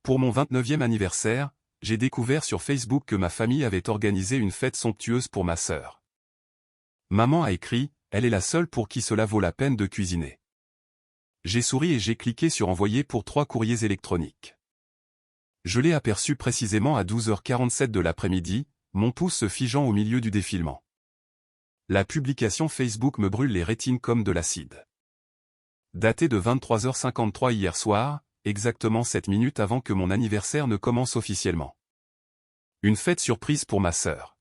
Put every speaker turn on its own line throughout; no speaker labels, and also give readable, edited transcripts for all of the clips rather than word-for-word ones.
Pour mon 29e anniversaire, j'ai découvert sur Facebook que ma famille avait organisé une fête somptueuse pour ma sœur. Maman a écrit, elle est la seule pour qui cela vaut la peine de cuisiner. J'ai souri et j'ai cliqué sur envoyer pour 3 courriers électroniques. Je l'ai aperçu précisément à 12h47 de l'après-midi, mon pouce se figeant au milieu du défilement. La publication Facebook me brûle les rétines comme de l'acide. Datée de 23h53 hier soir, exactement 7 minutes avant que mon anniversaire ne commence officiellement. Une fête surprise pour ma sœur.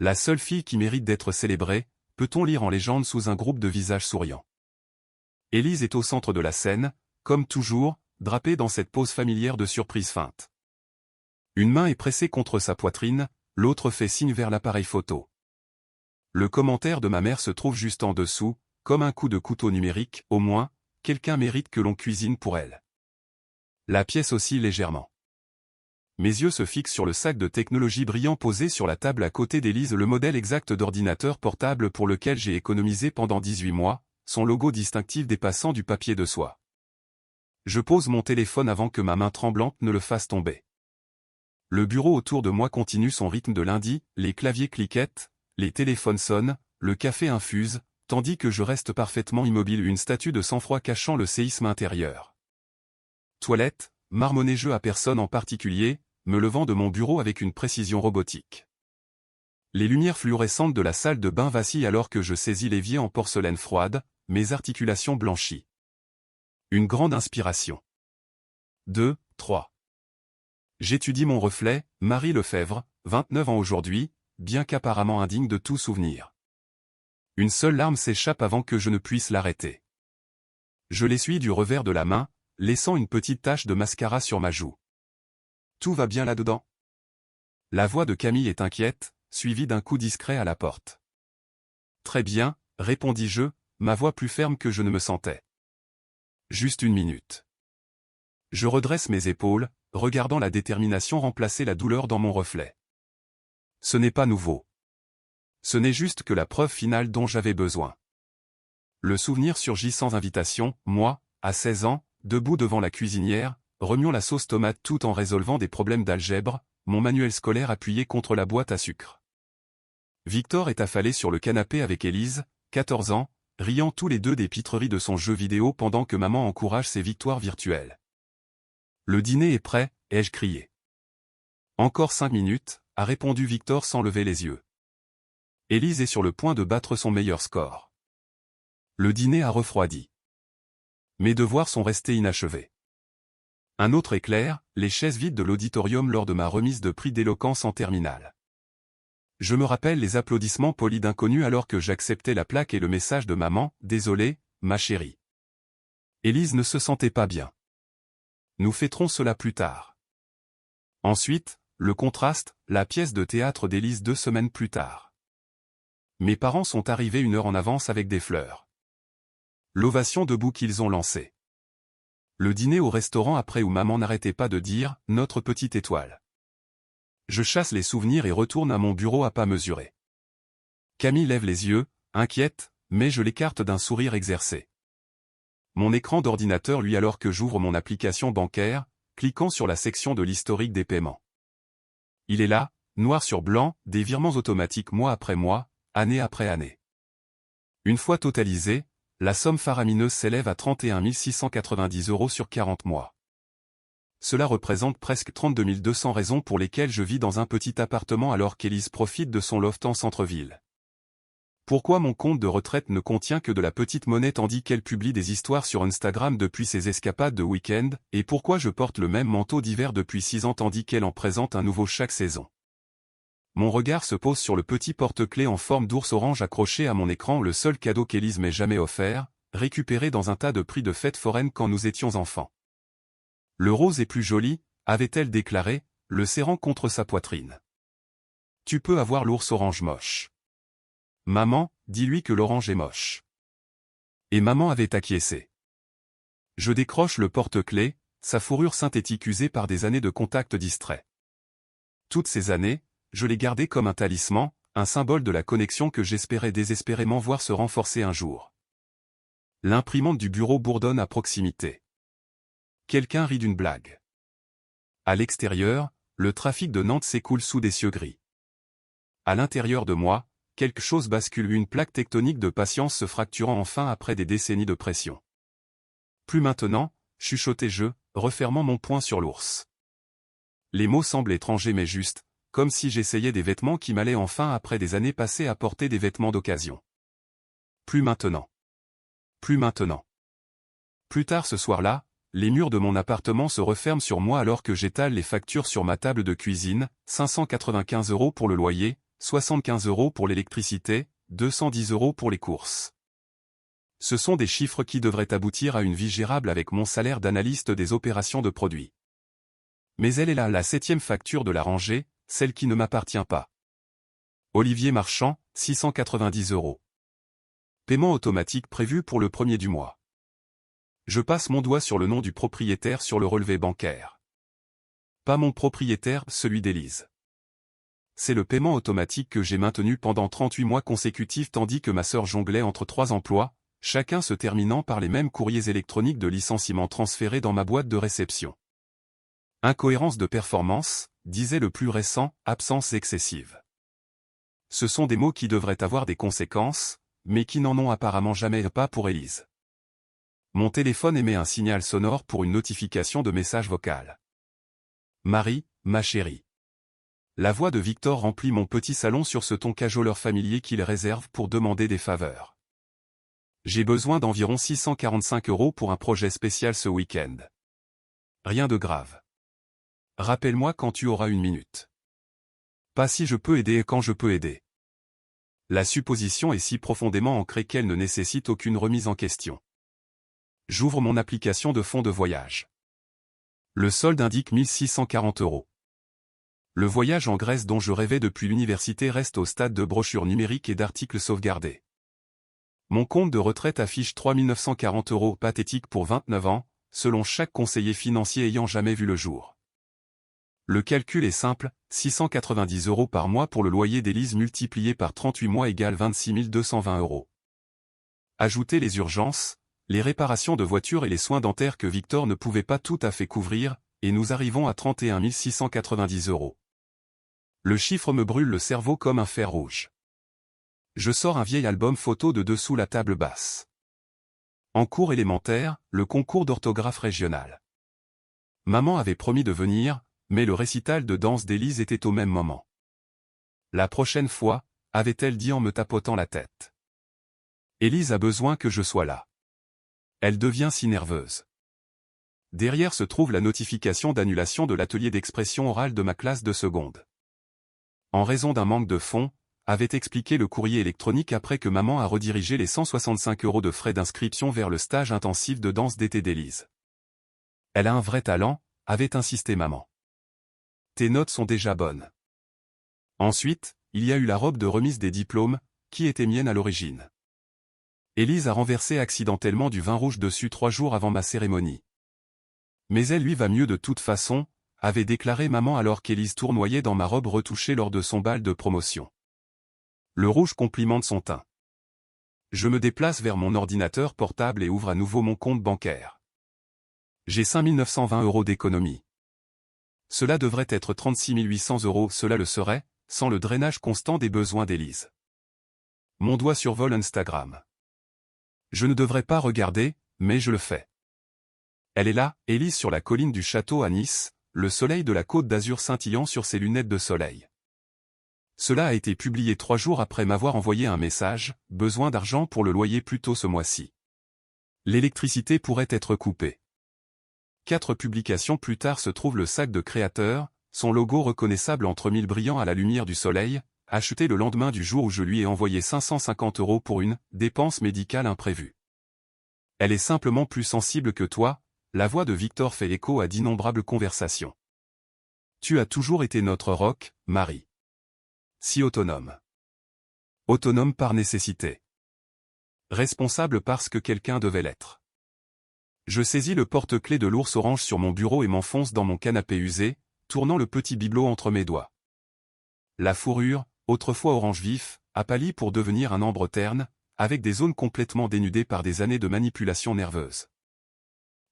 La seule fille qui mérite d'être célébrée, peut-on lire en légende sous un groupe de visages souriants. Élise est au centre de la scène, comme toujours, drapée dans cette pose familière de surprise feinte. Une main est pressée contre sa poitrine, l'autre fait signe vers l'appareil photo. Le commentaire de ma mère se trouve juste en dessous, comme un coup de couteau numérique, au moins, quelqu'un mérite que l'on cuisine pour elle. La pièce oscille légèrement. Mes yeux se fixent sur le sac de technologie brillant posé sur la table à côté d'Élise, le modèle exact d'ordinateur portable pour lequel j'ai économisé pendant 18 mois, son logo distinctif dépassant du papier de soie. Je pose mon téléphone avant que ma main tremblante ne le fasse tomber. Le bureau autour de moi continue son rythme de lundi, les claviers cliquettent, les téléphones sonnent, le café infuse, tandis que je reste parfaitement immobile, une statue de sang-froid cachant le séisme intérieur. Toilette, marmonnez-je à personne en particulier, me levant de mon bureau avec une précision robotique. Les lumières fluorescentes de la salle de bain vacillent alors que je saisis l'évier en porcelaine froide, mes articulations blanchies. Une grande inspiration. 2, 3. J'étudie mon reflet, Marie Lefebvre, 29 ans aujourd'hui, bien qu'apparemment indigne de tout souvenir. Une seule larme s'échappe avant que je ne puisse l'arrêter. Je l'essuie du revers de la main, laissant une petite tache de mascara sur ma joue. Tout va bien là-dedans? La voix de Camille est inquiète, suivie d'un coup discret à la porte. Très bien, répondis-je, ma voix plus ferme que je ne me sentais. Juste une minute. Je redresse mes épaules, regardant la détermination remplacer la douleur dans mon reflet. Ce n'est pas nouveau. Ce n'est juste que la preuve finale dont j'avais besoin. Le souvenir surgit sans invitation, moi, à 16 ans, debout devant la cuisinière, remuant la sauce tomate tout en résolvant des problèmes d'algèbre, mon manuel scolaire appuyé contre la boîte à sucre. Victor est affalé sur le canapé avec Élise, 14 ans, riant tous les deux des pitreries de son jeu vidéo pendant que maman encourage ses victoires virtuelles. Le dîner est prêt, ai-je crié. Encore 5 minutes, a répondu Victor sans lever les yeux. Élise est sur le point de battre son meilleur score. Le dîner a refroidi. Mes devoirs sont restés inachevés. Un autre éclair, les chaises vides de l'auditorium lors de ma remise de prix d'éloquence en terminale. Je me rappelle les applaudissements polis d'inconnus alors que j'acceptais la plaque et le message de maman, désolé, ma chérie. Élise ne se sentait pas bien. Nous fêterons cela plus tard. Ensuite, le contraste, la pièce de théâtre d'Élise 2 semaines plus tard. Mes parents sont arrivés 1 heure en avance avec des fleurs. L'ovation debout qu'ils ont lancée. Le dîner au restaurant après où maman n'arrêtait pas de dire « notre petite étoile ». Je chasse les souvenirs et retourne à mon bureau à pas mesurés. Camille lève les yeux, inquiète, mais je l'écarte d'un sourire exercé. Mon écran d'ordinateur lui alors que j'ouvre mon application bancaire, cliquant sur la section de l'historique des paiements. Il est là, noir sur blanc, des virements automatiques mois après mois, année après année. Une fois totalisée, la somme faramineuse s'élève à 31 690 € sur 40 mois. Cela représente presque 32 200 raisons pour lesquelles je vis dans un petit appartement alors qu'Élise profite de son loft en centre-ville. Pourquoi mon compte de retraite ne contient que de la petite monnaie tandis qu'elle publie des histoires sur Instagram depuis ses escapades de week-end, et pourquoi je porte le même manteau d'hiver depuis 6 ans tandis qu'elle en présente un nouveau chaque saison. Mon regard se pose sur le petit porte-clés en forme d'ours orange accroché à mon écran, le seul cadeau qu'Élise m'ait jamais offert, récupéré dans un tas de prix de fêtes foraines quand nous étions enfants. Le rose est plus joli, avait-elle déclaré, le serrant contre sa poitrine. Tu peux avoir l'ours orange moche. Maman, dis-lui que l'orange est moche. Et maman avait acquiescé. Je décroche le porte-clés, sa fourrure synthétique usée par des années de contact distrait. Toutes ces années, je l'ai gardé comme un talisman, un symbole de la connexion que j'espérais désespérément voir se renforcer un jour. L'imprimante du bureau bourdonne à proximité. Quelqu'un rit d'une blague. À l'extérieur, le trafic de Nantes s'écoule sous des cieux gris. À l'intérieur de moi, quelque chose bascule, une plaque tectonique de patience se fracturant enfin après des décennies de pression. Plus maintenant, chuchotai-je, refermant mon poing sur l'ours. Les mots semblent étrangers mais justes, comme si j'essayais des vêtements qui m'allaient enfin après des années passées à porter des vêtements d'occasion. Plus maintenant. Plus maintenant. Plus tard ce soir-là, les murs de mon appartement se referment sur moi alors que j'étale les factures sur ma table de cuisine, 595 € pour le loyer, 75 € pour l'électricité, 210 € pour les courses. Ce sont des chiffres qui devraient aboutir à une vie gérable avec mon salaire d'analyste des opérations de produits. Mais elle est là, la 7e facture de la rangée, celle qui ne m'appartient pas. Olivier Marchand, 690 €. Paiement automatique prévu pour le 1er du mois. Je passe mon doigt sur le nom du propriétaire sur le relevé bancaire. Pas mon propriétaire, celui d'Élise. C'est le paiement automatique que j'ai maintenu pendant 38 mois consécutifs tandis que ma sœur jonglait entre 3 emplois, chacun se terminant par les mêmes courriers électroniques de licenciement transférés dans ma boîte de réception. Incohérence de performance, disait le plus récent, absence excessive. Ce sont des mots qui devraient avoir des conséquences, mais qui n'en ont apparemment jamais pas pour Élise. Mon téléphone émet un signal sonore pour une notification de message vocal. Marie, ma chérie. La voix de Victor remplit mon petit salon sur ce ton cajoleur familier qu'il réserve pour demander des faveurs. J'ai besoin d'environ 645 € pour un projet spécial ce week-end. Rien de grave. Rappelle-moi quand tu auras une minute. Pas si je peux aider et quand je peux aider. La supposition est si profondément ancrée qu'elle ne nécessite aucune remise en question. J'ouvre mon application de fonds de voyage. Le solde indique 1640 €. Le voyage en Grèce dont je rêvais depuis l'université reste au stade de brochure numérique et d'articles sauvegardés. Mon compte de retraite affiche 3940 €, pathétique pour 29 ans, selon chaque conseiller financier ayant jamais vu le jour. Le calcul est simple, 690 € par mois pour le loyer d'Élise multiplié par 38 mois égale 26 220 €. Ajoutez les urgences, les réparations de voitures et les soins dentaires que Victor ne pouvait pas tout à fait couvrir, et nous arrivons à 31 690 €. Le chiffre me brûle le cerveau comme un fer rouge. Je sors un vieil album photo de dessous la table basse. En cours élémentaire, le concours d'orthographe régional. Maman avait promis de venir, mais le récital de danse d'Élise était au même moment. La prochaine fois, avait-elle dit en me tapotant la tête. Élise a besoin que je sois là. Elle devient si nerveuse. Derrière se trouve la notification d'annulation de l'atelier d'expression orale de ma classe de seconde. En raison d'un manque de fonds, avait expliqué le courrier électronique après que maman a redirigé les 165 € de frais d'inscription vers le stage intensif de danse d'été d'Élise. Elle a un vrai talent, avait insisté maman. Tes notes sont déjà bonnes. Ensuite, il y a eu la robe de remise des diplômes, qui était mienne à l'origine. Élise a renversé accidentellement du vin rouge dessus 3 jours avant ma cérémonie. Mais elle lui va mieux de toute façon, avait déclaré maman alors qu'Élise tournoyait dans ma robe retouchée lors de son bal de promotion. Le rouge complimente son teint. Je me déplace vers mon ordinateur portable et ouvre à nouveau mon compte bancaire. J'ai 5 920 € d'économie. Cela devrait être 36 800 €, cela le serait, sans le drainage constant des besoins d'Élise. Mon doigt survole Instagram. Je ne devrais pas regarder, mais je le fais. Elle est là, Élise sur la colline du château à Nice, le soleil de la Côte d'Azur scintillant sur ses lunettes de soleil. Cela a été publié 3 jours après m'avoir envoyé un message, besoin d'argent pour le loyer plus tôt ce mois-ci. L'électricité pourrait être coupée. 4 publications plus tard se trouve le sac de créateur, son logo reconnaissable entre mille brillants à la lumière du soleil, acheté le lendemain du jour où je lui ai envoyé 550 € pour une dépense médicale imprévue. Elle est simplement plus sensible que toi, la voix de Victor fait écho à d'innombrables conversations. Tu as toujours été notre roc, Marie. Si autonome. Autonome par nécessité. Responsable parce que quelqu'un devait l'être. Je saisis le porte-clés de l'ours orange sur mon bureau et m'enfonce dans mon canapé usé, tournant le petit bibelot entre mes doigts. La fourrure, autrefois orange vif, a pâli pour devenir un ambre terne, avec des zones complètement dénudées par des années de manipulation nerveuse.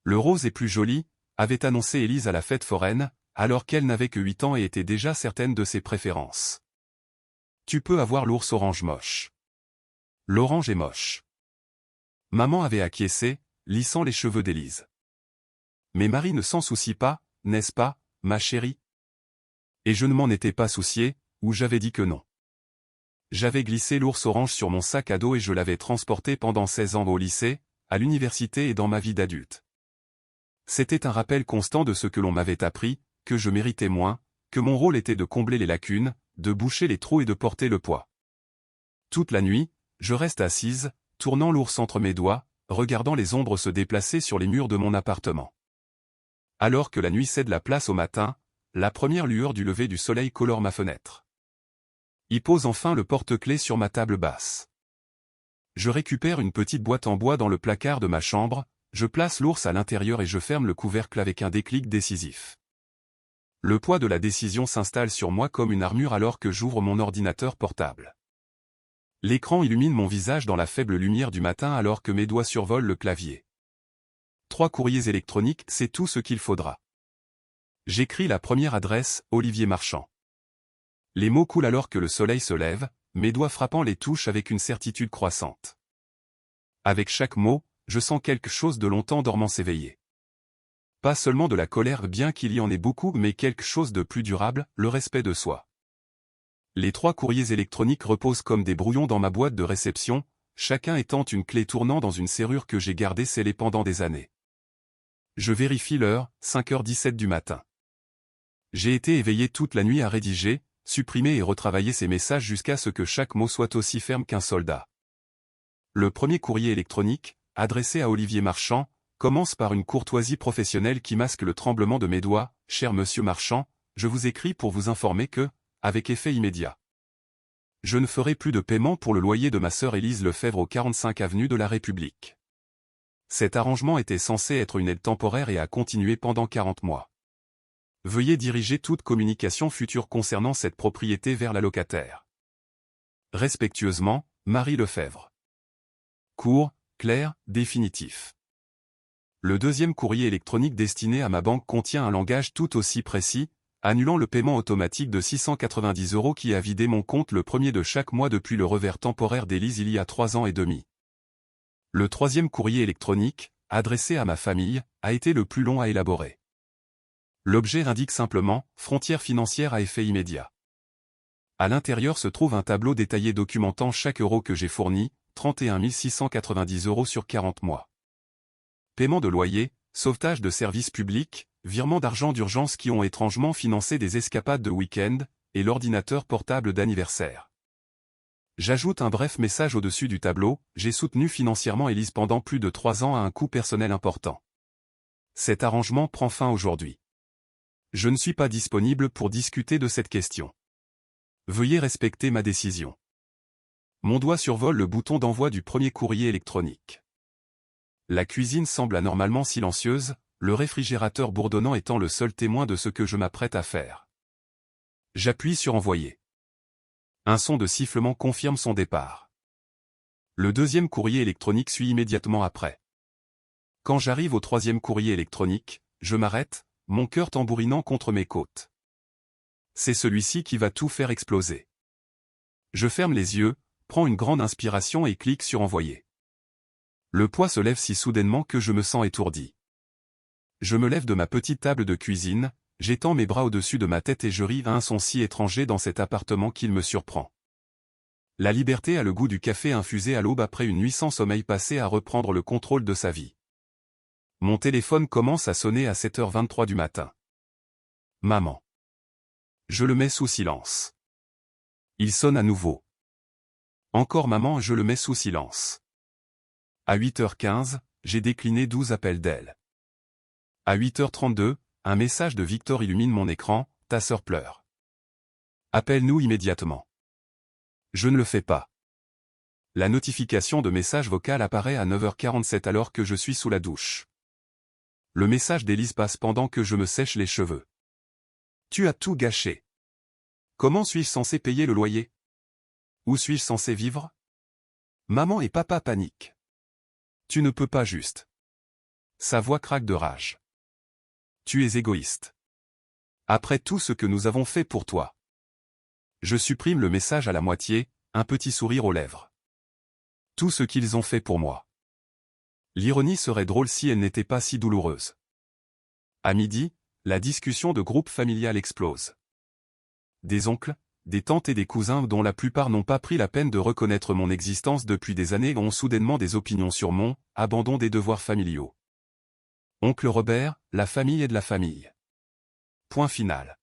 Le rose est plus joli, avait annoncé Élise à la fête foraine, alors qu'elle n'avait que 8 ans et était déjà certaine de ses préférences. Tu peux avoir l'ours orange moche. L'orange est moche. Maman avait acquiescé, lissant les cheveux d'Élise. Mais Marie ne s'en soucie pas, n'est-ce pas, ma chérie? Et je ne m'en étais pas soucié, ou j'avais dit que non. J'avais glissé l'ours orange sur mon sac à dos et je l'avais transporté pendant 16 ans au lycée, à l'université et dans ma vie d'adulte. C'était un rappel constant de ce que l'on m'avait appris, que je méritais moins, que mon rôle était de combler les lacunes, de boucher les trous et de porter le poids. Toute la nuit, je reste assise, tournant l'ours entre mes doigts, regardant les ombres se déplacer sur les murs de mon appartement. Alors que la nuit cède la place au matin, la première lueur du lever du soleil colore ma fenêtre. Y pose enfin le porte-clés sur ma table basse. Je récupère une petite boîte en bois dans le placard de ma chambre, je place l'ours à l'intérieur et je ferme le couvercle avec un déclic décisif. Le poids de la décision s'installe sur moi comme une armure alors que j'ouvre mon ordinateur portable. L'écran illumine mon visage dans la faible lumière du matin alors que mes doigts survolent le clavier. 3 courriers électroniques, c'est tout ce qu'il faudra. J'écris la première adresse, Olivier Marchand. Les mots coulent alors que le soleil se lève, mes doigts frappant les touches avec une certitude croissante. Avec chaque mot, je sens quelque chose de longtemps dormant s'éveiller. Pas seulement de la colère bien qu'il y en ait beaucoup mais quelque chose de plus durable, le respect de soi. Les 3 courriers électroniques reposent comme des brouillons dans ma boîte de réception, chacun étant une clé tournant dans une serrure que j'ai gardée scellée pendant des années. Je vérifie l'heure, 5h17 du matin. J'ai été éveillé toute la nuit à rédiger, supprimer et retravailler ces messages jusqu'à ce que chaque mot soit aussi ferme qu'un soldat. Le premier courrier électronique, adressé à Olivier Marchand, commence par une courtoisie professionnelle qui masque le tremblement de mes doigts. « Cher monsieur Marchand, je vous écris pour vous informer que, avec effet immédiat, je ne ferai plus de paiement pour le loyer de ma sœur Élise Lefebvre au 45 avenue de la République. Cet arrangement était censé être une aide temporaire et a continué pendant 40 mois. Veuillez diriger toute communication future concernant cette propriété vers la locataire. Respectueusement, Marie Lefebvre. Court, clair, définitif. Le deuxième courrier électronique destiné à ma banque contient un langage tout aussi précis, annulant le paiement automatique de 690 € qui a vidé mon compte le premier de chaque mois depuis le revers temporaire d'Élise il y a 3 ans et demi. Le troisième courrier électronique, adressé à ma famille, a été le plus long à élaborer. L'objet indique simplement « Frontières financières à effet immédiat ». À l'intérieur se trouve un tableau détaillé documentant chaque euro que j'ai fourni, 31 690 € sur 40 mois. Paiement de loyer, sauvetage de services publics, virement d'argent d'urgence qui ont étrangement financé des escapades de week-end, et l'ordinateur portable d'anniversaire. J'ajoute un bref message au-dessus du tableau, j'ai soutenu financièrement Élise pendant plus de 3 ans à un coût personnel important. Cet arrangement prend fin aujourd'hui. Je ne suis pas disponible pour discuter de cette question. Veuillez respecter ma décision. Mon doigt survole le bouton d'envoi du premier courrier électronique. La cuisine semble anormalement silencieuse, le réfrigérateur bourdonnant étant le seul témoin de ce que je m'apprête à faire. J'appuie sur envoyer. Un son de sifflement confirme son départ. Le deuxième courrier électronique suit immédiatement après. Quand j'arrive au troisième courrier électronique, je m'arrête, mon cœur tambourinant contre mes côtes. C'est celui-ci qui va tout faire exploser. Je ferme les yeux, prends une grande inspiration et clique sur envoyer. Le poids se lève si soudainement que je me sens étourdi. Je me lève de ma petite table de cuisine, j'étends mes bras au-dessus de ma tête et je ris à un son si étranger dans cet appartement qu'il me surprend. La liberté a le goût du café infusé à l'aube après une nuit sans sommeil passée à reprendre le contrôle de sa vie. Mon téléphone commence à sonner à 7h23 du matin. Maman. Je le mets sous silence. Il sonne à nouveau. Encore maman, je le mets sous silence. À 8h15, j'ai décliné 12 appels d'elle. À 8h32, un message de Victor illumine mon écran, ta sœur pleure. Appelle-nous immédiatement. Je ne le fais pas. La notification de message vocal apparaît à 9h47 alors que je suis sous la douche. Le message d'Élise passe pendant que je me sèche les cheveux. Tu as tout gâché. Comment suis-je censé payer le loyer? Où suis-je censé vivre? Maman et papa paniquent. Tu ne peux pas juste. Sa voix craque de rage. Tu es égoïste. Après tout ce que nous avons fait pour toi. Je supprime le message à la moitié, un petit sourire aux lèvres. Tout ce qu'ils ont fait pour moi. L'ironie serait drôle si elle n'était pas si douloureuse. À midi, la discussion de groupe familial explose. Des oncles, des tantes et des cousins dont la plupart n'ont pas pris la peine de reconnaître mon existence depuis des années ont soudainement des opinions sur mon abandon des devoirs familiaux. Oncle Robert, la famille est de la famille. Point final.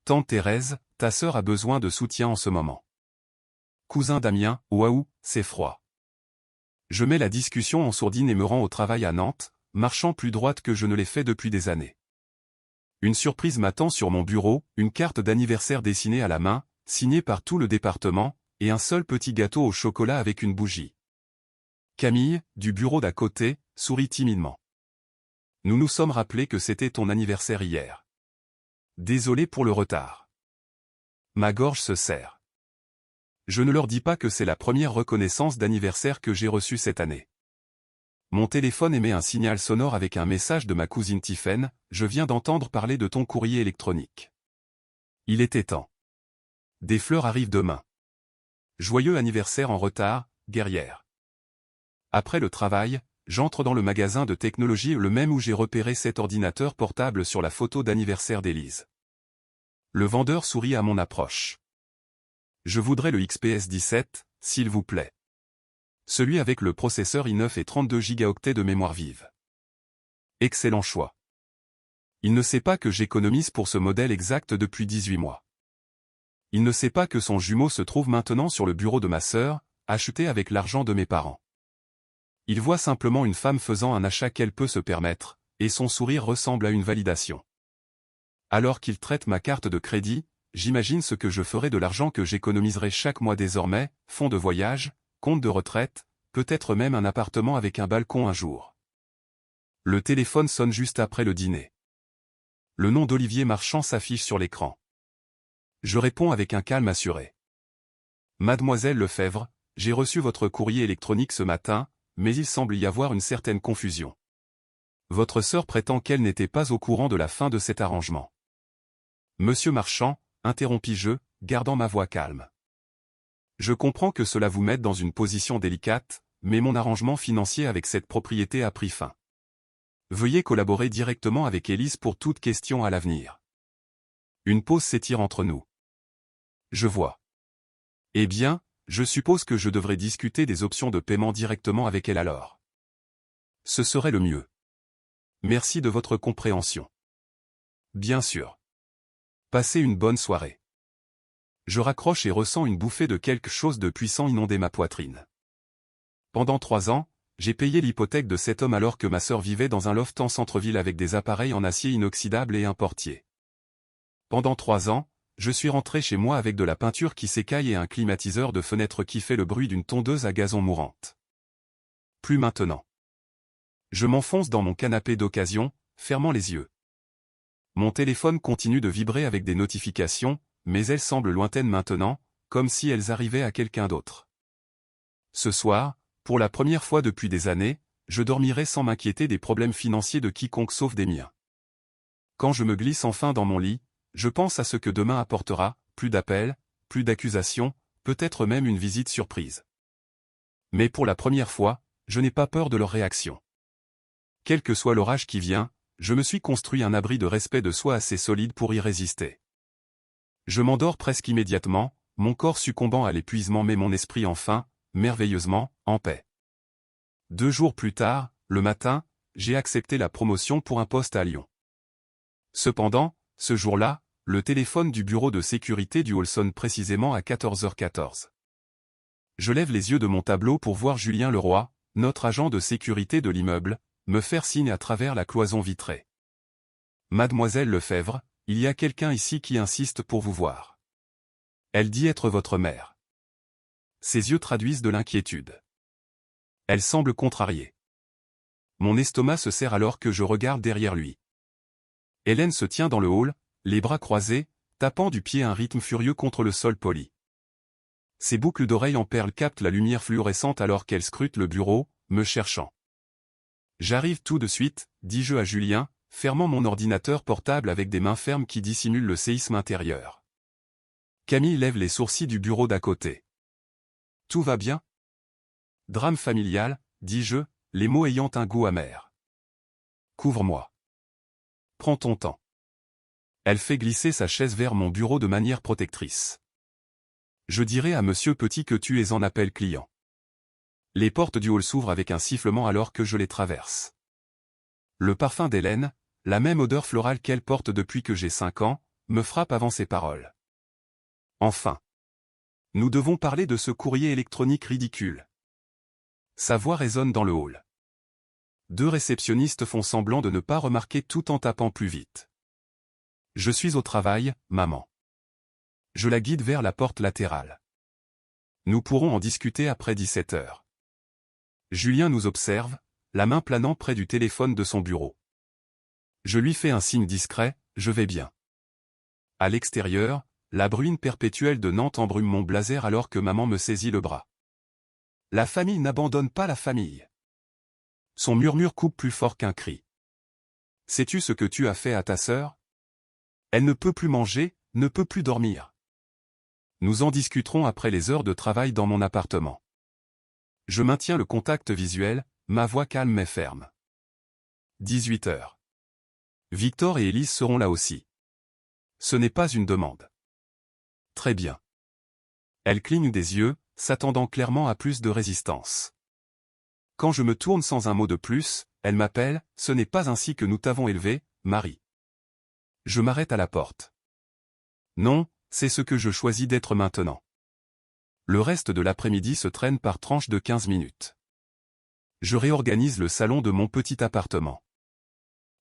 Tante Thérèse, ta sœur a besoin de soutien en ce moment. Cousin Damien, waouh, c'est froid. Je mets la discussion en sourdine et me rends au travail à Nantes, marchant plus droite que je ne l'ai fait depuis des années. Une surprise m'attend sur mon bureau, une carte d'anniversaire dessinée à la main, signée par tout le département, et un seul petit gâteau au chocolat avec une bougie. Camille, du bureau d'à côté, sourit timidement. Nous nous sommes rappelés que c'était ton anniversaire hier. Désolé pour le retard. Ma gorge se serre. Je ne leur dis pas que c'est la première reconnaissance d'anniversaire que j'ai reçue cette année. Mon téléphone émet un signal sonore avec un message de ma cousine Tiffaine, je viens d'entendre parler de ton courrier électronique. Il était temps. Des fleurs arrivent demain. Joyeux anniversaire en retard, guerrière. Après le travail, j'entre dans le magasin de technologie le même où j'ai repéré cet ordinateur portable sur la photo d'anniversaire d'Élise. Le vendeur sourit à mon approche. Je voudrais le XPS 17, s'il vous plaît. Celui avec le processeur i9 et 32 Go de mémoire vive. Excellent choix. Il ne sait pas que j'économise pour ce modèle exact depuis 18 mois. Il ne sait pas que son jumeau se trouve maintenant sur le bureau de ma sœur, acheté avec l'argent de mes parents. Il voit simplement une femme faisant un achat qu'elle peut se permettre, et son sourire ressemble à une validation. Alors qu'il traite ma carte de crédit, j'imagine ce que je ferai de l'argent que j'économiserai chaque mois désormais, fonds de voyage, compte de retraite, peut-être même un appartement avec un balcon un jour. Le téléphone sonne juste après le dîner. Le nom d'Olivier Marchand s'affiche sur l'écran. Je réponds avec un calme assuré. Mademoiselle Lefebvre, j'ai reçu votre courrier électronique ce matin, mais il semble y avoir une certaine confusion. Votre sœur prétend qu'elle n'était pas au courant de la fin de cet arrangement. Monsieur Marchand, interrompis-je, gardant ma voix calme. Je comprends que cela vous mette dans une position délicate, mais mon arrangement financier avec cette propriété a pris fin. Veuillez collaborer directement avec Élise pour toute question à l'avenir. Une pause s'étire entre nous. Je vois. Eh bien, je suppose que je devrais discuter des options de paiement directement avec elle alors. Ce serait le mieux. Merci de votre compréhension. Bien sûr. Passez une bonne soirée. Je raccroche et ressens une bouffée de quelque chose de puissant inonder ma poitrine. Pendant 3 ans, j'ai payé l'hypothèque de cet homme alors que ma sœur vivait dans un loft en centre-ville avec des appareils en acier inoxydable et un portier. Pendant 3 ans, je suis rentré chez moi avec de la peinture qui s'écaille et un climatiseur de fenêtre qui fait le bruit d'une tondeuse à gazon mourante. Plus maintenant. Je m'enfonce dans mon canapé d'occasion, fermant les yeux. Mon téléphone continue de vibrer avec des notifications, mais elles semblent lointaines maintenant, comme si elles arrivaient à quelqu'un d'autre. Ce soir, pour la première fois depuis des années, je dormirai sans m'inquiéter des problèmes financiers de quiconque sauf des miens. Quand je me glisse enfin dans mon lit, je pense à ce que demain apportera, plus d'appels, plus d'accusations, peut-être même une visite surprise. Mais pour la première fois, je n'ai pas peur de leur réaction. Quel que soit l'orage qui vient, je me suis construit un abri de respect de soi assez solide pour y résister. Je m'endors presque immédiatement, mon corps succombant à l'épuisement mais mon esprit enfin, merveilleusement, en paix. 2 jours plus tard, le matin, j'ai accepté la promotion pour un poste à Lyon. Cependant, ce jour-là, le téléphone du bureau de sécurité du hall sonne précisément à 14h14. Je lève les yeux de mon tableau pour voir Julien Leroy, notre agent de sécurité de l'immeuble, me faire signe à travers la cloison vitrée. Mademoiselle Lefebvre, il y a quelqu'un ici qui insiste pour vous voir. Elle dit être votre mère. Ses yeux traduisent de l'inquiétude. Elle semble contrariée. Mon estomac se serre alors que je regarde derrière lui. Hélène se tient dans le hall, les bras croisés, tapant du pied un rythme furieux contre le sol poli. Ses boucles d'oreilles en perles captent la lumière fluorescente alors qu'elle scrute le bureau, me cherchant. J'arrive tout de suite, dis-je à Julien, fermant mon ordinateur portable avec des mains fermes qui dissimulent le séisme intérieur. Camille lève les sourcils du bureau d'à côté. Tout va bien? Drame familial, dis-je, les mots ayant un goût amer. Couvre-moi. Prends ton temps. Elle fait glisser sa chaise vers mon bureau de manière protectrice. Je dirai à Monsieur Petit que tu es en appel client. Les portes du hall s'ouvrent avec un sifflement alors que je les traverse. Le parfum d'Hélène, la même odeur florale qu'elle porte depuis que j'ai 5 ans, me frappe avant ses paroles. Enfin. Nous devons parler de ce courrier électronique ridicule. Sa voix résonne dans le hall. 2 réceptionnistes font semblant de ne pas remarquer tout en tapant plus vite. Je suis au travail, maman. Je la guide vers la porte latérale. Nous pourrons en discuter après 17 heures. Julien nous observe, la main planant près du téléphone de son bureau. Je lui fais un signe discret, je vais bien. À l'extérieur, la bruine perpétuelle de Nantes embrume mon blazer alors que maman me saisit le bras. La famille n'abandonne pas la famille. Son murmure coupe plus fort qu'un cri. Sais-tu ce que tu as fait à ta sœur? Elle ne peut plus manger, ne peut plus dormir. Nous en discuterons après les heures de travail dans mon appartement. Je maintiens le contact visuel, ma voix calme mais ferme. 18 heures. Victor et Élise seront là aussi. Ce n'est pas une demande. Très bien. Elle cligne des yeux, s'attendant clairement à plus de résistance. Quand je me tourne sans un mot de plus, elle m'appelle, ce n'est pas ainsi que nous t'avons élevé, Marie. Je m'arrête à la porte. Non, c'est ce que je choisis d'être maintenant. Le reste de l'après-midi se traîne par tranches de 15 minutes. Je réorganise le salon de mon petit appartement.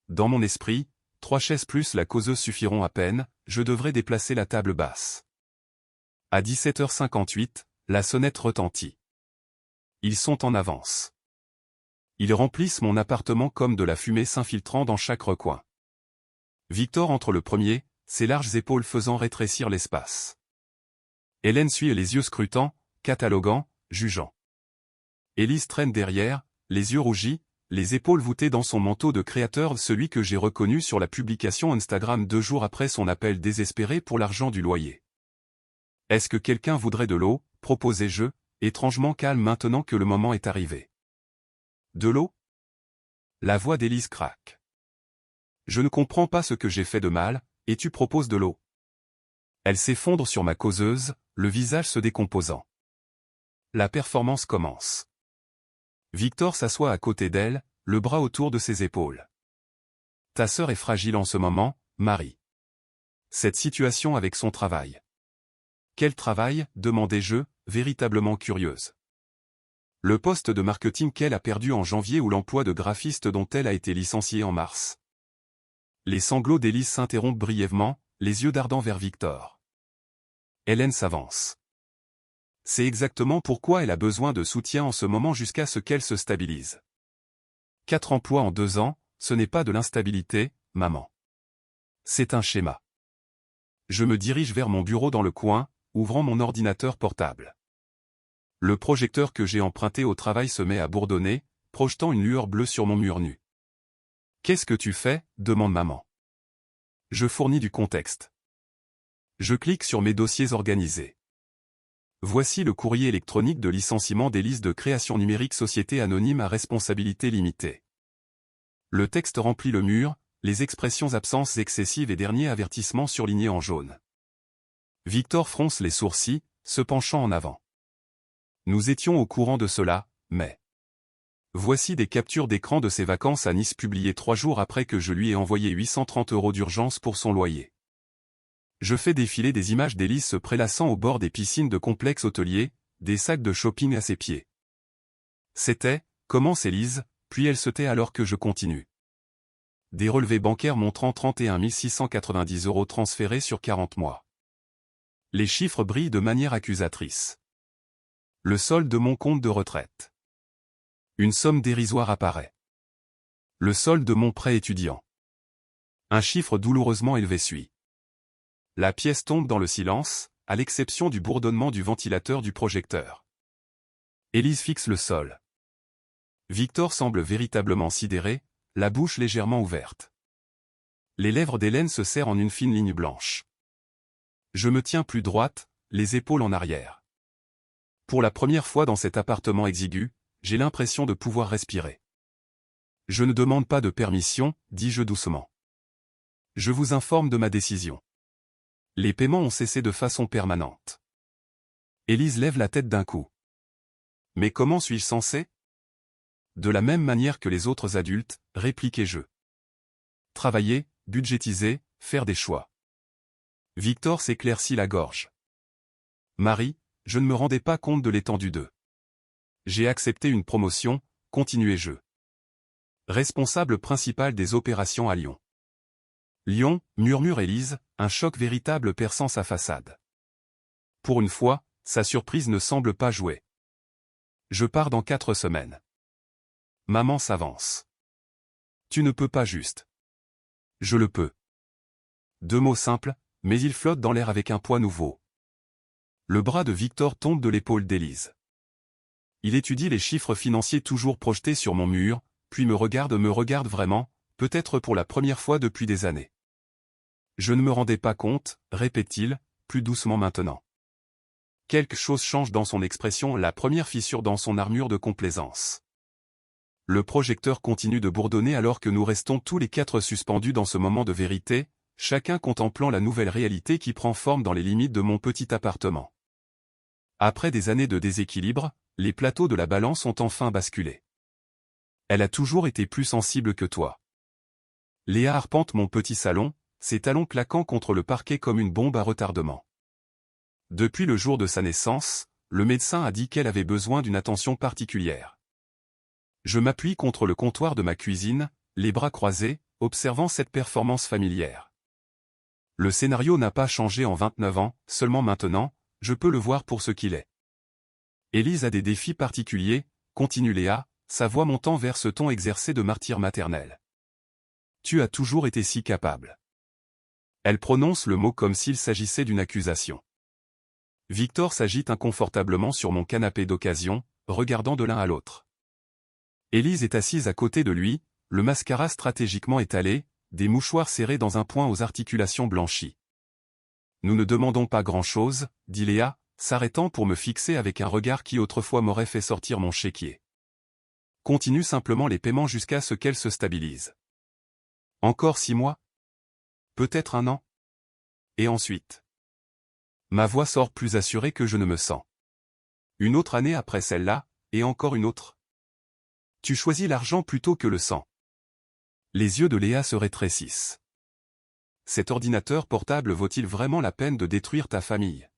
Dans mon esprit, 3 chaises plus la causeuse suffiront à peine, je devrais déplacer la table basse. À 17h58, la sonnette retentit. Ils sont en avance. Ils remplissent mon appartement comme de la fumée s'infiltrant dans chaque recoin. Victor entre le premier, ses larges épaules faisant rétrécir l'espace. Hélène suit les yeux scrutants, cataloguant, jugeant. Élise traîne derrière, les yeux rougis, les épaules voûtées dans son manteau de créateur, celui que j'ai reconnu sur la publication Instagram 2 jours après son appel désespéré pour l'argent du loyer. Est-ce que quelqu'un voudrait de l'eau, proposai-je, étrangement calme maintenant que le moment est arrivé. De l'eau? La voix d'Élise craque. Je ne comprends pas ce que j'ai fait de mal, et tu proposes de l'eau. Elle s'effondre sur ma causeuse, le visage se décomposant. La performance commence. Victor s'assoit à côté d'elle, le bras autour de ses épaules. Ta sœur est fragile en ce moment, Marie. Cette situation avec son travail. Quel travail, demandai-je, véritablement curieuse. Le poste de marketing qu'elle a perdu en janvier ou l'emploi de graphiste dont elle a été licenciée en mars. Les sanglots d'Élise s'interrompent brièvement, les yeux dardant vers Victor. Hélène s'avance. C'est exactement pourquoi elle a besoin de soutien en ce moment jusqu'à ce qu'elle se stabilise. 4 emplois en 2 ans, ce n'est pas de l'instabilité, maman. C'est un schéma. Je me dirige vers mon bureau dans le coin, ouvrant mon ordinateur portable. Le projecteur que j'ai emprunté au travail se met à bourdonner, projetant une lueur bleue sur mon mur nu. Qu'est-ce que tu fais? Demande maman. Je fournis du contexte. Je clique sur mes dossiers organisés. Voici le courrier électronique de licenciement d'Élise de Création Numérique Société Anonyme à Responsabilité Limitée. Le texte remplit le mur, les expressions absences excessives et dernier avertissement surligné en jaune. Victor fronce les sourcils, se penchant en avant. Nous étions au courant de cela, mais... Voici des captures d'écran de ses vacances à Nice publiées 3 jours après que je lui ai envoyé 830 € d'urgence pour son loyer. Je fais défiler des images d'Élise se prélassant au bord des piscines de complexe hôtelier, des sacs de shopping à ses pieds. C'était, commence Élise, puis elle se tait alors que je continue. Des relevés bancaires montrant 31 690 € transférés sur 40 mois. Les chiffres brillent de manière accusatrice. Le solde de mon compte de retraite. Une somme dérisoire apparaît. Le solde de mon prêt étudiant. Un chiffre douloureusement élevé suit. La pièce tombe dans le silence, à l'exception du bourdonnement du ventilateur du projecteur. Élise fixe le sol. Victor semble véritablement sidéré, la bouche légèrement ouverte. Les lèvres d'Hélène se serrent en une fine ligne blanche. Je me tiens plus droite, les épaules en arrière. Pour la première fois dans cet appartement exigu, j'ai l'impression de pouvoir respirer. Je ne demande pas de permission, dis-je doucement. Je vous informe de ma décision. Les paiements ont cessé de façon permanente. Élise lève la tête d'un coup. Mais comment suis-je censé? De la même manière que les autres adultes, répliquai-je. Travailler, budgétiser, faire des choix. Victor s'éclaircit la gorge. Marie, je ne me rendais pas compte de l'étendue de. J'ai accepté une promotion, continuai-je. Responsable principal des opérations à Lyon. Lyon, murmure Élise, un choc véritable perçant sa façade. Pour une fois, sa surprise ne semble pas jouer. Je pars dans 4 semaines. Maman s'avance. Tu ne peux pas juste. Je le peux. 2 mots simples, mais ils flottent dans l'air avec un poids nouveau. Le bras de Victor tombe de l'épaule d'Élise. Il étudie les chiffres financiers toujours projetés sur mon mur, puis me regarde vraiment, peut-être pour la première fois depuis des années. Je ne me rendais pas compte, répète-t-il, plus doucement maintenant. Quelque chose change dans son expression, la première fissure dans son armure de complaisance. Le projecteur continue de bourdonner alors que nous restons tous les 4 suspendus dans ce moment de vérité, chacun contemplant la nouvelle réalité qui prend forme dans les limites de mon petit appartement. Après des années de déséquilibre, les plateaux de la balance ont enfin basculé. Elle a toujours été plus sensible que toi. Léa arpente mon petit salon, ses talons claquant contre le parquet comme une bombe à retardement. Depuis le jour de sa naissance, le médecin a dit qu'elle avait besoin d'une attention particulière. Je m'appuie contre le comptoir de ma cuisine, les bras croisés, observant cette performance familière. Le scénario n'a pas changé en 29 ans, seulement maintenant, je peux le voir pour ce qu'il est. Élise a des défis particuliers, continue Léa, sa voix montant vers ce ton exercé de martyr maternel. Tu as toujours été si capable. Elle prononce le mot comme s'il s'agissait d'une accusation. Victor s'agite inconfortablement sur mon canapé d'occasion, regardant de l'un à l'autre. Élise est assise à côté de lui, le mascara stratégiquement étalé, des mouchoirs serrés dans un point aux articulations blanchies. Nous ne demandons pas grand-chose, dit Léa, s'arrêtant pour me fixer avec un regard qui autrefois m'aurait fait sortir mon chéquier. Continue simplement les paiements jusqu'à ce qu'elle se stabilise. Encore 6 mois? Peut-être 1 an? Et ensuite? Ma voix sort plus assurée que je ne me sens. Une autre année après celle-là, et encore une autre. Tu choisis l'argent plutôt que le sang. Les yeux de Léa se rétrécissent. Cet ordinateur portable vaut-il vraiment la peine de détruire ta famille?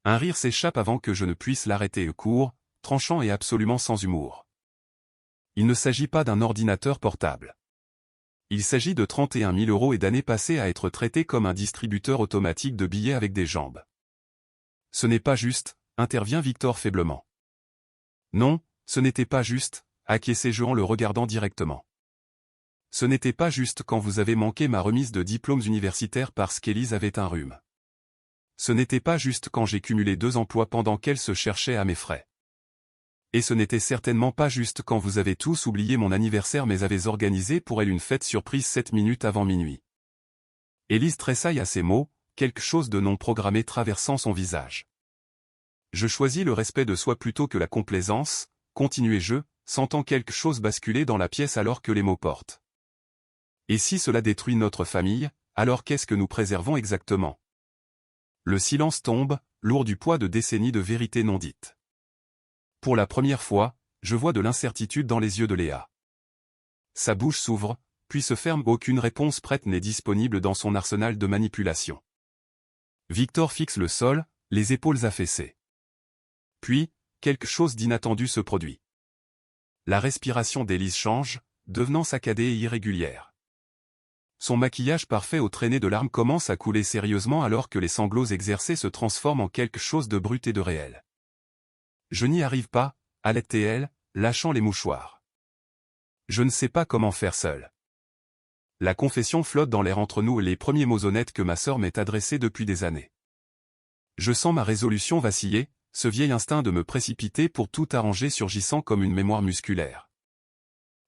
Un rire s'échappe avant que je ne puisse l'arrêter court, tranchant et absolument sans humour. Il ne s'agit pas d'un ordinateur portable. Il s'agit de 31 000 € et d'années passées à être traité comme un distributeur automatique de billets avec des jambes. Ce n'est pas juste, intervient Victor faiblement. Non, ce n'était pas juste, acquiesçai-je en le regardant directement. Ce n'était pas juste quand vous avez manqué ma remise de diplômes universitaires parce qu'Élise avait un rhume. Ce n'était pas juste quand j'ai cumulé 2 emplois pendant qu'elle se cherchait à mes frais. Et ce n'était certainement pas juste quand vous avez tous oublié mon anniversaire mais avez organisé pour elle une fête surprise 7 minutes avant minuit. Élise tressaille à ces mots, quelque chose de non programmé traversant son visage. Je choisis le respect de soi plutôt que la complaisance, continuai-je, sentant quelque chose basculer dans la pièce alors que les mots portent. Et si cela détruit notre famille, alors qu'est-ce que nous préservons exactement? Le silence tombe, lourd du poids de décennies de vérités non dites. Pour la première fois, je vois de l'incertitude dans les yeux de Léa. Sa bouche s'ouvre, puis se ferme, aucune réponse prête n'est disponible dans son arsenal de manipulation. Victor fixe le sol, les épaules affaissées. Puis, quelque chose d'inattendu se produit. La respiration d'Élise change, devenant saccadée et irrégulière. Son maquillage parfait aux traînées de larmes commence à couler sérieusement alors que les sanglots exercés se transforment en quelque chose de brut et de réel. Je n'y arrive pas, halète-t-elle, lâchant les mouchoirs. Je ne sais pas comment faire seul. La confession flotte dans l'air entre nous et les premiers mots honnêtes que ma sœur m'ait adressés depuis des années. Je sens ma résolution vaciller, ce vieil instinct de me précipiter pour tout arranger surgissant comme une mémoire musculaire.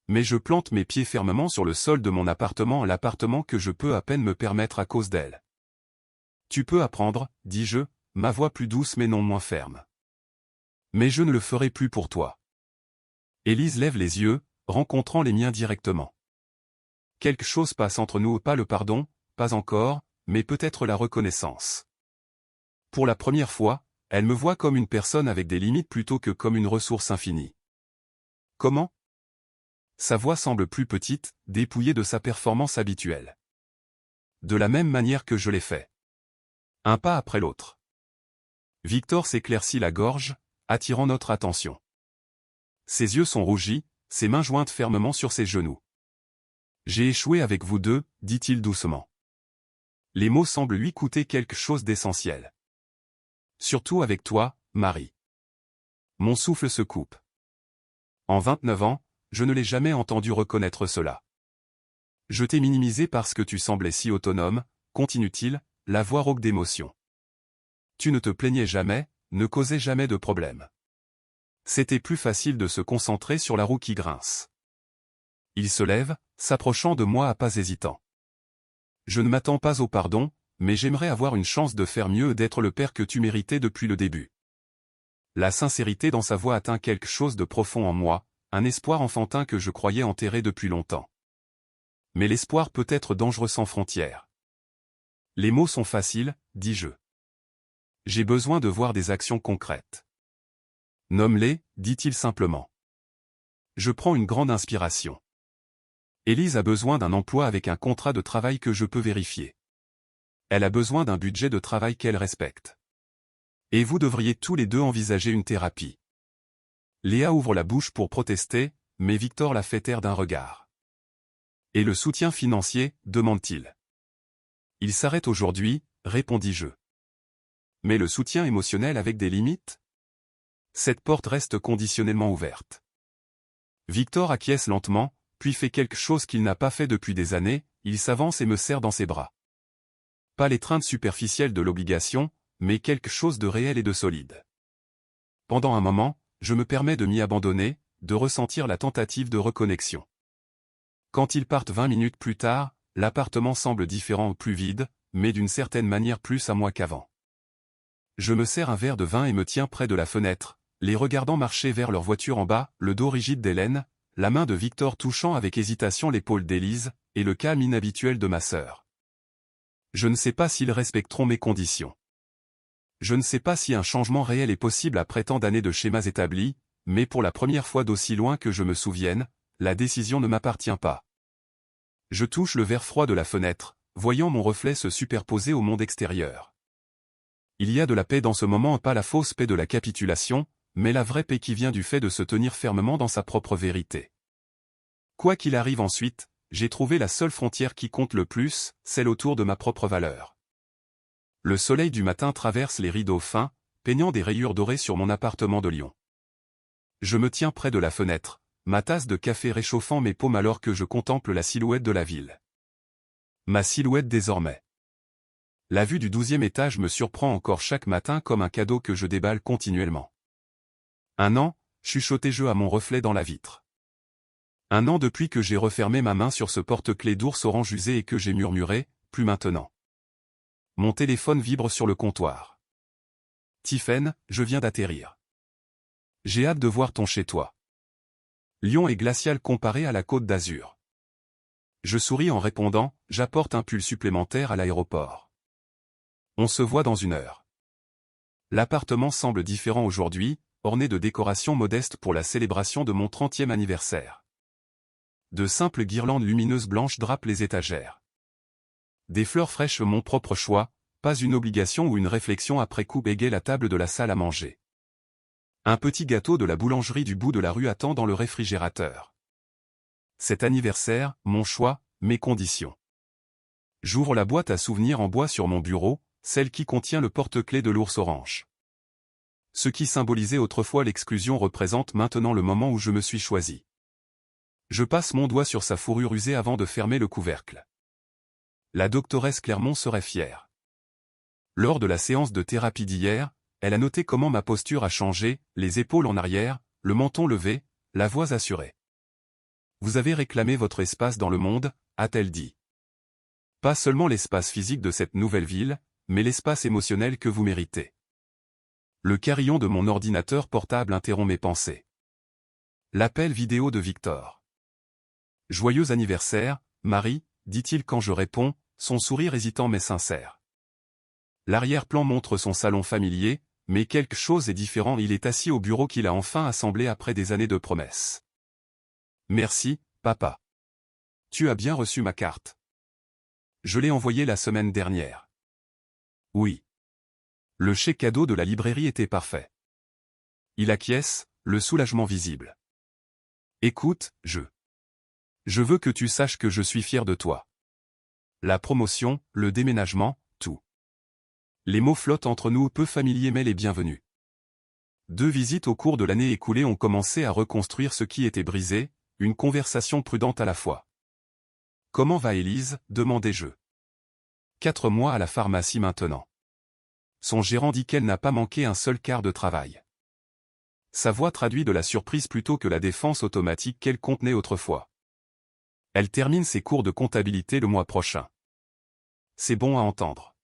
Mais je plante mes pieds fermement sur le sol de mon appartement, l'appartement que je peux à peine me permettre à cause d'elle. Tu peux apprendre, dis-je, ma voix plus douce mais non moins ferme. Mais je ne le ferai plus pour toi. Élise lève les yeux, rencontrant les miens directement. Quelque chose passe entre nous, pas le pardon, pas encore, mais peut-être la reconnaissance. Pour la première fois, elle me voit comme une personne avec des limites plutôt que comme une ressource infinie. Comment ? Sa voix semble plus petite, dépouillée de sa performance habituelle. De la même manière que je l'ai fait. Un pas après l'autre. Victor s'éclaircit la gorge, attirant notre attention. Ses yeux sont rougis, ses mains jointes fermement sur ses genoux. J'ai échoué avec vous deux, dit-il doucement. Les mots semblent lui coûter quelque chose d'essentiel. Surtout avec toi, Marie. Mon souffle se coupe. En 29 ans, je ne l'ai jamais entendu reconnaître cela. Je t'ai minimisé parce que tu semblais si autonome, continue-t-il, la voix rauque d'émotion. Tu ne te plaignais jamais, ne causais jamais de problème. C'était plus facile de se concentrer sur la roue qui grince. Il se lève, s'approchant de moi à pas hésitants. Je ne m'attends pas au pardon, mais j'aimerais avoir une chance de faire mieux, d'être le père que tu méritais depuis le début. La sincérité dans sa voix atteint quelque chose de profond en moi, un espoir enfantin que je croyais enterré depuis longtemps. Mais l'espoir peut être dangereux sans frontières. Les mots sont faciles, dis-je. J'ai besoin de voir des actions concrètes. Nomme-les, dit-il simplement. Je prends une grande inspiration. Élise a besoin d'un emploi avec un contrat de travail que je peux vérifier. Elle a besoin d'un budget de travail qu'elle respecte. Et vous devriez tous les deux envisager une thérapie. Léa ouvre la bouche pour protester, mais Victor la fait taire d'un regard. Et le soutien financier, demande-t-il. Il s'arrête aujourd'hui, répondis-je. Mais le soutien émotionnel avec des limites ? Cette porte reste conditionnellement ouverte. Victor acquiesce lentement, puis fait quelque chose qu'il n'a pas fait depuis des années, il s'avance et me serre dans ses bras. Pas l'étreinte superficielle de l'obligation, mais quelque chose de réel et de solide. Pendant un moment, je me permets de m'y abandonner, de ressentir la tentative de reconnexion. Quand ils partent 20 minutes plus tard, l'appartement semble différent ou plus vide, mais d'une certaine manière plus à moi qu'avant. Je me sers un verre de vin et me tiens près de la fenêtre, les regardant marcher vers leur voiture en bas, le dos rigide d'Hélène, la main de Victor touchant avec hésitation l'épaule d'Élise, et le calme inhabituel de ma sœur. Je ne sais pas s'ils respecteront mes conditions. Je ne sais pas si un changement réel est possible après tant d'années de schémas établis, mais pour la première fois d'aussi loin que je me souvienne, la décision ne m'appartient pas. Je touche le verre froid de la fenêtre, voyant mon reflet se superposer au monde extérieur. Il y a de la paix dans ce moment, pas la fausse paix de la capitulation, mais la vraie paix qui vient du fait de se tenir fermement dans sa propre vérité. Quoi qu'il arrive ensuite, j'ai trouvé la seule frontière qui compte le plus, celle autour de ma propre valeur. Le soleil du matin traverse les rideaux fins, peignant des rayures dorées sur mon appartement de Lyon. Je me tiens près de la fenêtre, ma tasse de café réchauffant mes paumes alors que je contemple la silhouette de la ville. Ma silhouette désormais. La vue du 12e étage me surprend encore chaque matin comme un cadeau que je déballe continuellement. 1 an, chuchotai-je à mon reflet dans la vitre. 1 an depuis que j'ai refermé ma main sur ce porte-clés d'ours orange usé et que j'ai murmuré, plus maintenant. Mon téléphone vibre sur le comptoir. Tiphaine, je viens d'atterrir. J'ai hâte de voir ton chez-toi. Lyon est glacial comparé à la Côte d'Azur. Je souris en répondant, j'apporte un pull supplémentaire à l'aéroport. On se voit dans 1 heure. L'appartement semble différent aujourd'hui, orné de décorations modestes pour la célébration de mon 30e anniversaire. De simples guirlandes lumineuses blanches drapent les étagères. Des fleurs fraîches mon propre choix, pas une obligation ou une réflexion après coup bégaye la table de la salle à manger. Un petit gâteau de la boulangerie du bout de la rue attend dans le réfrigérateur. Cet anniversaire, mon choix, mes conditions. J'ouvre la boîte à souvenirs en bois sur mon bureau, celle qui contient le porte-clés de l'ours orange. Ce qui symbolisait autrefois l'exclusion représente maintenant le moment où je me suis choisi. Je passe mon doigt sur sa fourrure usée avant de fermer le couvercle. La doctoresse Clermont serait fière. Lors de la séance de thérapie d'hier, elle a noté comment ma posture a changé, les épaules en arrière, le menton levé, la voix assurée. Vous avez réclamé votre espace dans le monde, a-t-elle dit. Pas seulement l'espace physique de cette nouvelle ville, mais l'espace émotionnel que vous méritez. Le carillon de mon ordinateur portable interrompt mes pensées. L'appel vidéo de Victor. Joyeux anniversaire, Marie, dit-il quand je réponds, son sourire hésitant mais sincère. L'arrière-plan montre son salon familier, mais quelque chose est différent, il est assis au bureau qu'il a enfin assemblé après des années de promesses. Merci, papa. Tu as bien reçu ma carte. Je l'ai envoyée la semaine dernière. Oui. Le chèque cadeau de la librairie était parfait. Il acquiesce, le soulagement visible. Écoute, je veux que tu saches que je suis fier de toi. La promotion, le déménagement, tout. Les mots flottent entre nous, peu familiers mais les bienvenus. 2 visites au cours de l'année écoulée ont commencé à reconstruire ce qui était brisé, une conversation prudente à la fois. Comment va Élise, demandai-je. 4 mois à la pharmacie maintenant. Son gérant dit qu'elle n'a pas manqué un seul quart de travail. Sa voix traduit de la surprise plutôt que la défense automatique qu'elle contenait autrefois. Elle termine ses cours de comptabilité le mois prochain. C'est bon à entendre.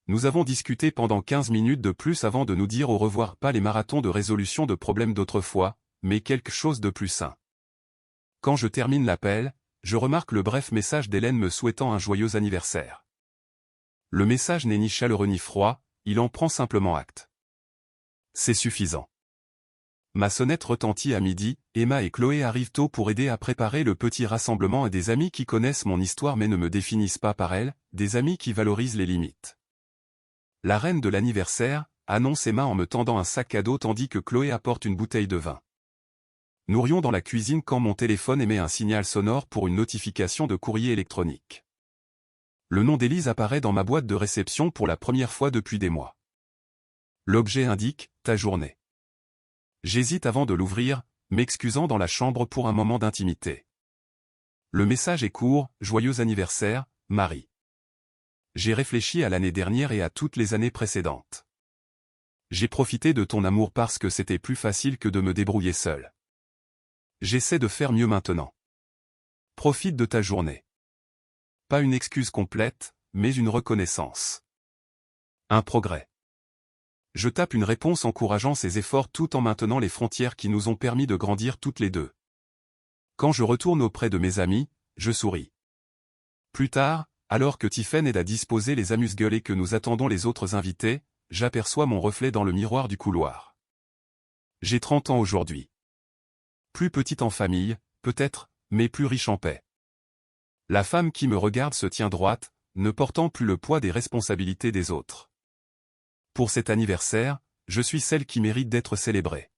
Nous avons discuté pendant 15 minutes de plus avant de nous dire au revoir, pas les marathons de résolution de problèmes d'autrefois, mais quelque chose de plus sain. Quand je termine l'appel, je remarque le bref message d'Hélène me souhaitant un joyeux anniversaire. Le message n'est ni chaleureux ni froid, il en prend simplement acte. C'est suffisant. Ma sonnette retentit à midi, Emma et Chloé arrivent tôt pour aider à préparer le petit rassemblement et des amis qui connaissent mon histoire mais ne me définissent pas par elle, des amis qui valorisent les limites. La reine de l'anniversaire, annonce Emma en me tendant un sac à dos tandis que Chloé apporte une bouteille de vin. Nous rions dans la cuisine quand mon téléphone émet un signal sonore pour une notification de courrier électronique. Le nom d'Élise apparaît dans ma boîte de réception pour la première fois depuis des mois. L'objet indique « Ta journée ». J'hésite avant de l'ouvrir, m'excusant dans la chambre pour un moment d'intimité. Le message est court, « Joyeux anniversaire, Marie ». J'ai réfléchi à l'année dernière et à toutes les années précédentes. J'ai profité de ton amour parce que c'était plus facile que de me débrouiller seul. J'essaie de faire mieux maintenant. Profite de ta journée. Pas une excuse complète, mais une reconnaissance. Un progrès. Je tape une réponse encourageant ces efforts tout en maintenant les frontières qui nous ont permis de grandir toutes les deux. Quand je retourne auprès de mes amis, je souris. Plus tard, alors que Tiffen aide à disposer les amuse-gueules et que nous attendons les autres invités, j'aperçois mon reflet dans le miroir du couloir. J'ai 30 ans aujourd'hui. Plus petite en famille, peut-être, mais plus riche en paix. La femme qui me regarde se tient droite, ne portant plus le poids des responsabilités des autres. Pour cet anniversaire, je suis celle qui mérite d'être célébrée.